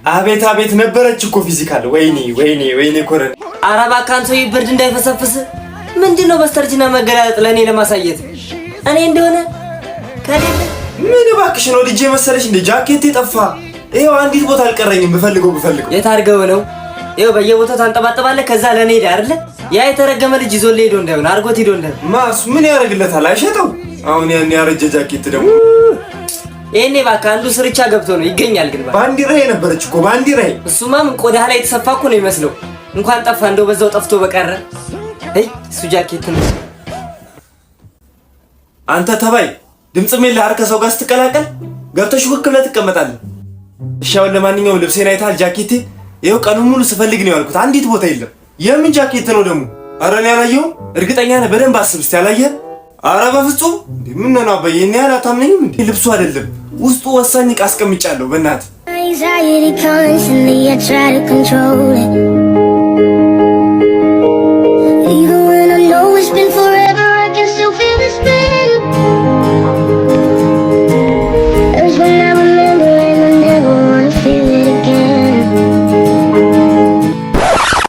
አቤት አቤት ነበረች እኮ ፊዚካል። ወይኔ ኮረኔ። ኧረ እባክህ አንተ ይብርድ እንዳይፈሰፍስ። ምንድነው በስተርጅና መገላለጥ ለኔ ለማሳየት? እኔ እንደሆነ ከሌለ ምን እባክሽ ነው ልጄ መሰለሽ እንደ ጃኬት ጠፋ። ይሄው አንዲት ቦታ አልቀረኝም። ብፈልገው የት አድርገው ነው? ይሄው በየቦታው ታንጠባጠባለህ። ከዛ ለኔ ሄደ አይደለ? ያ የተረገመ ልጅ ይዞልህ ሄዶ እንዳይሆን አርጎት ሄዶ እንዳይሆን። ማስ ምን ያደርግለታል? አይሸጠው። አሁን ያን ያረጀ ጃኬት ደግሞ እኔ እባክህ አንዱ ስርቻ ገብቶ ነው ይገኛል። ግን ባንዲራዬ ነበረች እኮ ባንዲራዬ። እሱማ ምን ቆዳህ ላይ የተሰፋ እኮ ነው የሚመስለው። እንኳን ጠፋ እንደው በዛው ጠፍቶ በቀረ። እሱ ጃኬት ነው። አንተ ተባይ ድምጽም የለህ አርከ ሰው ጋር ስትቀላቀል ገብተሽ ውክ ብለህ ትቀመጣለህ። እሺ አሁን ለማንኛውም ልብሴን አይተሃል? ጃኬቴ ይኸው ቀኑን ሙሉ ስፈልግ ነው ያልኩት። አንዲት ቦታ የለም። የምን ጃኬት ነው ደግሞ? ኧረ እኔ አላየሁም። እርግጠኛ ነህ? በደንብ አስብ እስቲ። አላየህ? ኧረ በፍጹም። ምን ነው አባዬ? እኔ አላታምነኝም እንዴ? ልብሱ አይደለም ውስጡ ወሳኝ ዕቃ አስቀምጫለሁ። በእናትህ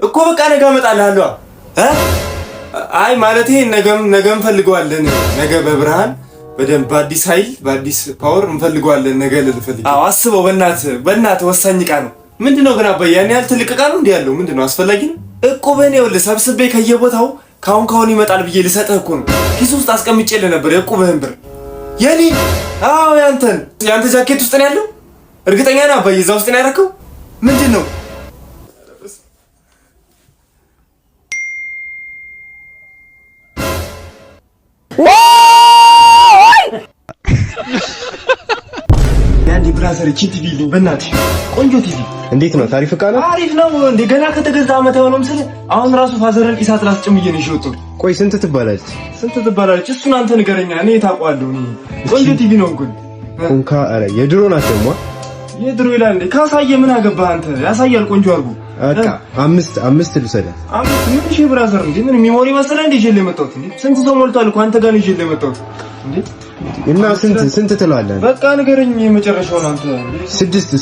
እኮ በቃ ነገ እመጣልሃለሁ። አይ ማለቴ ነገም ፈልገዋለን። ነገ በብርሃን በደንብ በአዲስ ኃይል በአዲስ ፓወር እንፈልገዋለን። ነገ ልፈልግ። አዎ አስበው። በእናትህ ወሳኝ ዕቃ ነው። ምንድነው ግን አባዬ? ያን ያህል ትልቅ ዕቃ ነው እንዴ ያለው? ምንድነው አስፈላጊ ነው? እቁብህን ይኸውልህ ሰብስቤ ከየቦታው ካሁን ይመጣል ብዬ ልሰጥህ እኮ ነው። ኪስ ውስጥ አስቀምጬልህ ነበር የእቁብህን ብር። የኔ? አዎ ያንተ ጃኬት ውስጥ ነው ያለው? እርግጠኛ ነህ አባዬ? እዛ ውስጥ ነው ያደረከው? ምንድነው? ያንዲ ብራዘር ቲቪ በእናትሽ ቆንጆ ቲቪ። እንዴት ነው? ታሪፍ ዕቃ ነው? አሪፍ ነው። እንደገና ከተገዛ ዓመት የሆነው ምስል አሁን ራሱ ፋዘረን ኢሳት ላስጭምዬ ነው የሸጡት። ቆይ ስንት ትባላለች? እሱን አንተ ንገረኛ። እኔ ታውቀዋለሁ። ቆንጆ ቲቪ ነው እንኳን እንካ። አረ የድሮ ናት ደግሞ። የድሮ ይላል እንዴ? ካሳየ ምን አገባህ አንተ? ያሳያል ቆንጆ አድርጎ። በቃ አምስት ልውሰዳት። ምን ሺህ ብራዘር እንዴ? ምን ሚሞሪ መሰለህ እንዴ ይዤልህ የመጣሁት? እንዴ ስንት ሰው ሞልቷል እኮ አንተ ጋር ነው ይዤልህ የመጣሁት። እንዴ እና ስንት ትላለህ? በቃ ንገረኝ የመጨረሻውን አንተ።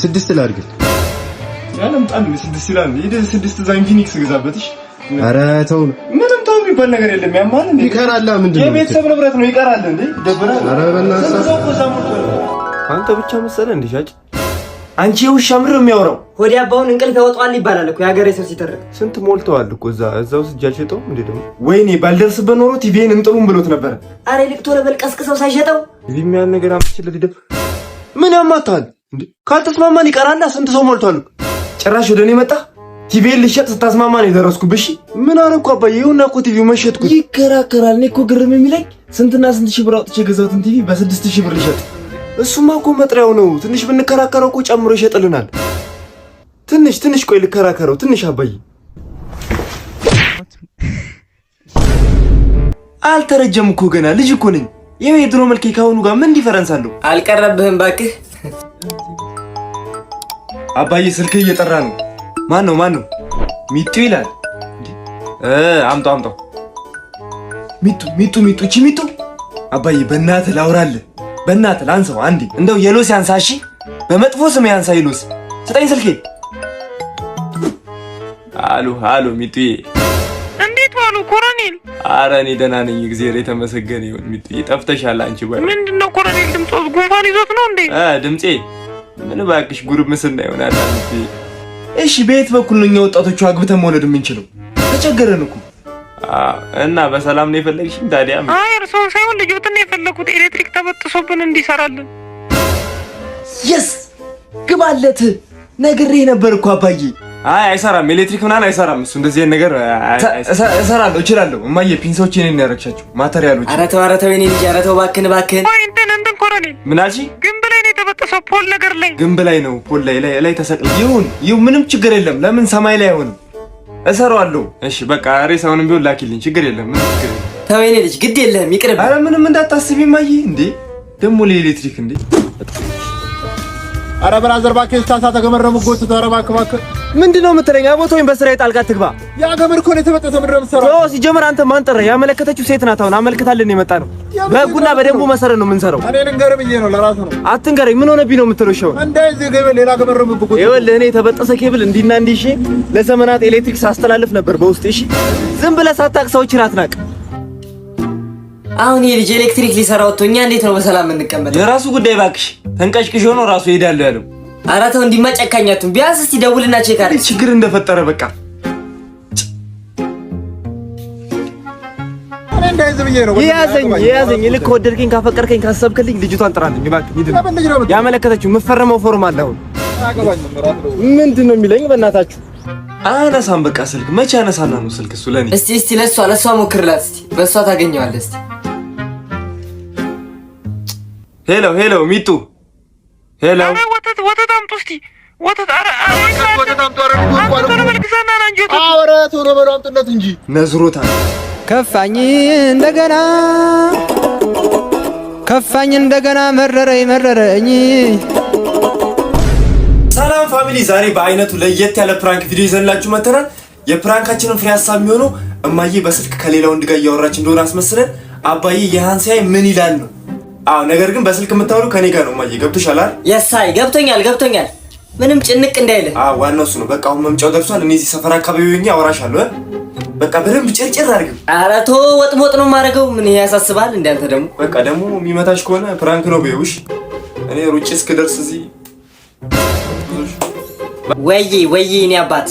ስድስት ላድርግ። ያለም ጣል 6 ይላል። ይሄ 6 ዛ ኢንፊኒክስ ገዛበትሽ። ኧረ ተው። ምንም ተው የሚባል ነገር የለም። ያማል እንዴ? ይቀራል። ምንድን ነው? የቤተሰብ ንብረት ነው። ይቀራል እንዴ? ይደብራል። ኧረ በእናትህ አንተ ብቻ መሰለህ እንዴ ሻጭ? አንቺ የውሻ ምር የሚያወራው ሆዲ አባውን እንቅልፍ ያወጣዋል ይባላል እኮ የሀገሬ ሰው ሲተርክ። ስንት ሞልተዋል እኮ እዛ ውስጥ ጃልሸጠው እንዴ ደግሞ። ወይኔ ባልደርስበት ኖሮ ቲቪን እንጥሉም ብሎት ነበር። አሬ ልቅቶ ለበልቀስቅሰው ሳይሸጠው ቲቪ የሚያል ነገር አምጥቼለት ይደብ። ምን ያማታል እንዴ? ካልተስማማን ይቀራልና ስንት ሰው ሞልቷል። ጭራሽ ወደ እኔ መጣ። ቲቪን ልሸጥ ስታስማማን የደረስኩብሽ። ምን አረኩ አባዬ? ይሁንና እኮ ቲቪው መሸጥኩት። ይከራከራል። እኔ እኮ ግርም የሚለኝ ስንትና ስንት ሺህ ብር አውጥቼ የገዛሁትን ቲቪ በ6000 ብር ልሸጥ። እሱማ እኮ መጥሪያው ነው። ትንሽ ብንከራከረው እኮ ጨምሮ ይሸጥልናል። ትንሽ ቆይ ልከራከረው ትንሽ አባዬ። አልተረጀም እኮ ገና ልጅ እኮ ነኝ። ይሄው የድሮ መልኬ ካሁኑ ጋር ምን ዲፈረንስ አለው? አልቀረብህም እባክህ። አባዬ ስልክህ እየጠራ ነው። ማን ነው? ሚጡ ይላል። አምጣው። ሚጡ እቺ ሚጡ። አባዬ በእናትህ ላውራልህ። በእናትህ ላንሳው አንዴ። እንደው የሎስ ያንሳ። እሺ በመጥፎ ስም ያንሳ የሎስ። ስጠኝ ስልኬ። አሎ ሚጡዬ። እንዴት ዋሉ ኮሎኔል? ኧረ እኔ ደህና ነኝ፣ እግዚአብሔር የተመሰገነ ይሁን። ሚጡዬ ጠፍተሻል አንቺ። ምንድነው ኮሎኔል? ድምጾስ ጉንፋን ይዞት ነው እንዴ? ድምጼ ምን እባክሽ ጉርምስና ይሆናል። እሺ በየት በኩል ነው እኛ ወጣቶቹ አግብተን መውለድ የምንችለው? ተቸገረን እኮ። እና በሰላም ነው የፈለግሽኝ ታዲያ? አይ እርሶን ሳይሆን ልጆትን ነው የፈለኩት። ኤሌክትሪክ ተበጥሶብን እንዲሰራልን። የስ ግባለት ነግሬህ ነበር እኮ አባዬ። አይ አይሰራም፣ ኤሌክትሪክ ምናምን አይሰራም። እሱ እንደዚህ አይነት ነገር እሰራለሁ እችላለሁ። እማዬ ፒንሶች እኔን ያረግሻቸው ማቴሪያሎች። ኧረ ተው የኔ ልጅ፣ ኧረ ተው እባክህን። ወይ እንትን ኮሎኔል ምን አልሽኝ? ግንብ ላይ ነው የተበጠሰው። ፖል ነገር ላይ ግንብ ላይ ነው ፖል ላይ ተሰቅለ። ይሁን ምንም ችግር የለም። ለምን ሰማይ ላይ አይሆንም? እሰራዋለሁ። እሺ በቃ ሬሳውንም ቢሆን ላኪልኝ፣ ችግር የለም። ምን ችግር የለም። ተው የኔ ልጅ ግድ የለህም ይቅርብ። ኧረ ምንም እንዳታስቢ እማዬ። እንዴ ደግሞ ለኤሌክትሪክ እንዴ ኧረ ብራዘር እባክህ ታሳ ተገመረሙ ጎት ተረባከባከ ምንድነው የምትለኝ? አቦቶኝ በስራዬ ጣልቃ ትግባ። ያ ገመር እኮ ነው የተበጠሰ ምድረ ምሰራው። ሲጀመር አንተ ማን ጠራ? ያመለከተችው ሴት ናት። አሁን አመልክታልን የመጣ ነው። በህጉና በደንቡ መሰረት ነው የምንሰራው። እኔ ልንገርህ ብዬ ነው ለራስህ ነው። አትንገረኝ። ምን ሆነብኝ ነው የምትለው? ሸው እንደዚህ ገበ ሌላ ገመረሙ ጎት ይኸውልህ እኔ የተበጠሰ ኬብል እንዲና እንዲህ ለዘመናት ኤሌክትሪክ ሳስተላልፍ ነበር በውስጤ። እሺ ዝም ብለህ ሳታውቅ ሰዎችን አትናቅ። አሁን የልጅ ኤሌክትሪክ ሊሰራ ወጥቶ እኛ እንዴት ነው በሰላም እንቀመጠው? የራሱ ጉዳይ ባክሽ። ተንቀሽቅሽ ሆኖ ራሱ ሄዳለሁ ያለው። ኧረ ተው እንዲማ ጨካኛቱን ቢያንስ እስቲ ደውልና ቼክ አድርግ ችግር እንደፈጠረ በቃ እኔ እንደዚህ ብዬ ነው። ያዘኝ ልክ ወደድከኝ ካፈቀርከኝ ካሰብክልኝ ልጅቷን ጥራልኝ እባክህ። ይድን ያመለከተችው የምፈረመው ፎርም አለ። አሁን ምንድን ነው የሚለኝ? በእናታችሁ አነሳም በቃ ስልክ መቼ አነሳና ነው ስልክ እሱ ለኔ። እስቲ ለሷ ሞክርላት እስቲ በሷ ታገኘዋለህ እስቲ። ሄሎ ሚጡ ሄሎ ወተት አምጡ እስቲ ወተት። ወተት አምጡ። ኧረ መልክሳና ና እንጂ ወተት። ኧረ ቶሎ በለው አምጡለት እንጂ ነዝሮታል። ከፋኝ እንደገና መረረኝ። ሰላም ፋሚሊ፣ ዛሬ በአይነቱ ለየት ያለ ፕራንክ ቪዲዮ ይዘንላችሁ መተናል። የፕራንካችንን ፍሬ ሀሳብ የሚሆነው እማዬ በስልክ ከሌላ ወንድ ጋር እያወራች እንደሆነ አስመስለን አባዬ የሃን ሲያይ ምን ይላል ነው። አዎ ነገር ግን በስልክ የምታወሩ ከኔ ጋር ነው። እማዬ ገብቶሻል አይደል? የሳይ ገብቶኛል። ምንም ጭንቅ እንዳይልህ። ዋናው እሱ ነው። በቃ አሁን መምጫው ደርሷል። እኔ እዚህ ሰፈር አካባቢ ሆኜ አወራሻለሁ። በቃ በደንብ ጭርጭር አድርግ። ኧረ ተው ወጥቦጥ ነው የማደርገው። ምን ያሳስባል? እንዳንተ ደግሞ በቃ ደግሞ የሚመታሽ ከሆነ ፕራንክ ነው በይውሽ። እኔ ሩጬ እስክደርስ እዚህ ወይ እኔ አባት።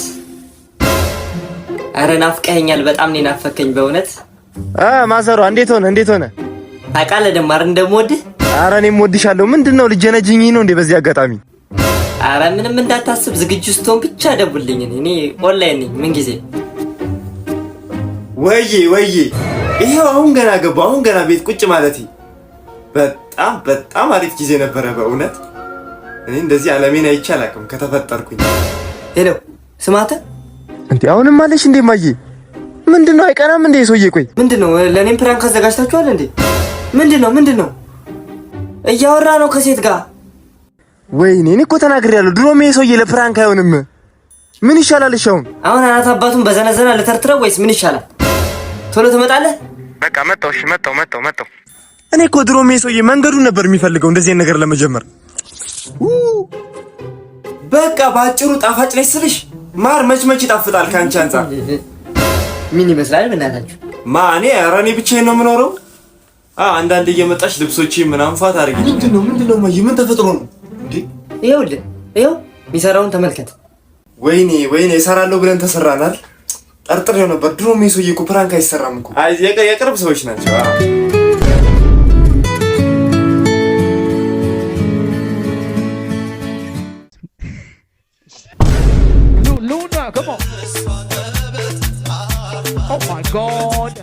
ኧረ ናፍቀኸኛል በጣም ነው ናፈከኝ በእውነት። ማዘሯ እንዴት ሆነ? ታውቃለህ ደግሞ አይደል እንደምወድህ። ኧረ እኔም እወድሻለሁ። ምንድነው ልጀነጅኝ ነው እንዴ በዚህ አጋጣሚ? ኧረ ምንም እንዳታስብ፣ ዝግጁ ስትሆን ብቻ ደውልልኝ። እኔ ኦንላይን ነኝ ምን ጊዜ። ወይ ይሄው አሁን ገና ገባሁ። አሁን ገና ቤት ቁጭ ማለት በጣም አሪፍ ጊዜ ነበረ በእውነት። እኔ እንደዚህ ዓለሜን አይቼ አላውቅም ከተፈጠርኩኝ። ሄሎ ስማተ እንዴ አሁንም አለሽ እንዴ ማዬ? ምንድነው አይቀናም እንዴ ሰውዬ? ቆይ ምንድነው? ለኔም ፕራንክ አዘጋጅታችኋል እንዴ? ምንድነው? እያወራ ነው ከሴት ጋር። ወይኔ እኔ እኮ ተናግሬያለሁ። ድሮም ይሄ ሰውዬ ለፕራንክ አይሆንም። ምን ይሻላል? እሺ አሁን አናት አባቱን በዘነዘና ልተርትረው ወይስ ምን ይሻላል? ቶሎ ትመጣለህ? በቃ መጣሁ። እሺ መጣሁ። እኔ እኮ ድሮም ይሄ ሰውዬ መንገዱን ነበር የሚፈልገው እንደዚህ አይነት ነገር ለመጀመር። በቃ ባጭሩ ጣፋጭ ነች ስልሽ ማር መች ይጣፍጣል ካንቺ አንፃር። ምን ይመስላል በእናታችሁ? እኔ ኧረ እኔ ብቻዬን ነው የምኖረው። አንዳንዴ እየመጣሽ ልብሶቼ ምናምን ፋት አድርጊ። ምንድነው ማዬ? ምን ተፈጥሮ ነው እንዴ? ይኸው የሚሰራውን ተመልከት። ወይኔ እሰራለሁ ብለን ተሰራናል። ጠርጥሬው ነበር። ድሮም ይሄ ሰውዬ እኮ ፕራንክ አይሰራም እኮ። የቅርብ ሰዎች ናቸው።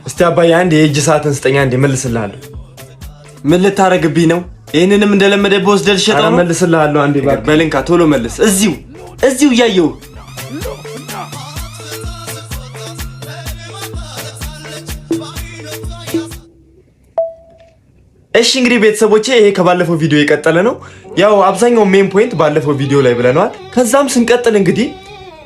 እስቲ አባዬ አንዴ የእጅ ሰዓትን ስጠኝ፣ አንዴ መልስልሃለሁ። ምን ልታረግብኝ ነው? ይሄንንም እንደለመደብህ ወስደህ ልትሸጠው ነው? መልስልሃለሁ አንዴ በልንካ ቶሎ መልስ። እዚሁ እያየሁ እሺ እንግዲህ ቤተሰቦቼ ይሄ ከባለፈው ቪዲዮ የቀጠለ ነው። ያው አብዛኛው ሜን ፖይንት ባለፈው ቪዲዮ ላይ ብለናል። ከዛም ስንቀጥል እንግዲህ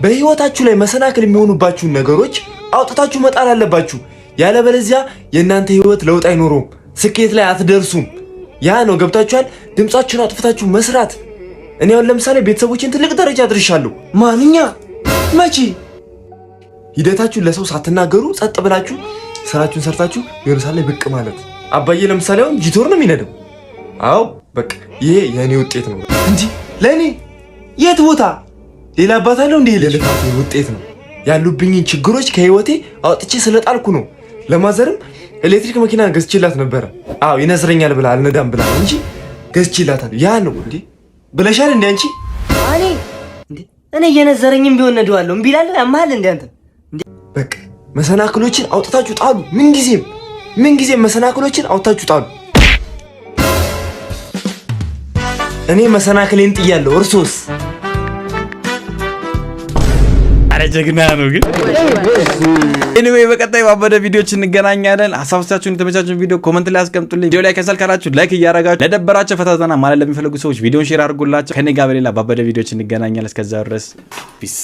በህይወታችሁ ላይ መሰናክል የሚሆኑባችሁን ነገሮች አውጥታችሁ መጣል አለባችሁ። ያለበለዚያ የእናንተ ህይወት ለውጥ አይኖረውም፣ ስኬት ላይ አትደርሱም። ያ ነው ገብታችኋል? ድምጻችሁን አጥፍታችሁ መስራት። እኔ አሁን ለምሳሌ ቤተሰቦችን ትልቅ ደረጃ አድርሻለሁ። ማንኛ መቼ ሂደታችሁን ለሰው ሳትናገሩ ጸጥ ብላችሁ ስራችሁን ሰርታችሁ የሆነ ሰዓት ላይ ብቅ ማለት። አባዬ ለምሳሌ አሁን ጂቶር ነው የሚነደው። አዎ በቃ ይሄ የኔ ውጤት ነው እንጂ ለኔ የት ቦታ ሌላ አባት አለው እንዴ? ለልፋቴ ውጤት ነው። ያሉብኝን ችግሮች ከህይወቴ አውጥቼ ስለጣልኩ ነው። ለማዘርም ኤሌክትሪክ መኪና ገዝቼላት ነበረ። አዎ ይነስረኛል ብላ አልነዳም ብላ እንጂ ገዝቼላታል። ያ ነው እንዴ ብለሻል እንዴ አንቺ? እኔ እየነዘረኝም ቢሆን ነደዋለሁ። እምቢ እላለሁ። ያማል እንዴ አንተ? በቃ መሰናክሎችን አውጥታችሁ ጣሉ። ምንጊዜም መሰናክሎችን አውጥታችሁ ጣሉ። እኔ መሰናክሌን ጥያለሁ። እርሶስ? አረ ጀግና ነው ግን ኤኒዌይ በቀጣይ ባበደ ቪዲዮዎች እንገናኛለን። ሐሳባችሁን የተመቻችሁን ቪዲዮ ኮሜንት ላይ አስቀምጡልኝ። ቪዲዮ ላይ ከሰል ካላችሁ ላይክ እያረጋችሁ ለደበራችሁ ፈታተና ማለት ለሚፈልጉ ሰዎች ቪዲዮን ሼር አድርጉላችሁ። ከኔ ጋር በሌላ ባበደ ቪዲዮዎች እንገናኛለን። እስከዛው ድረስ ፒስ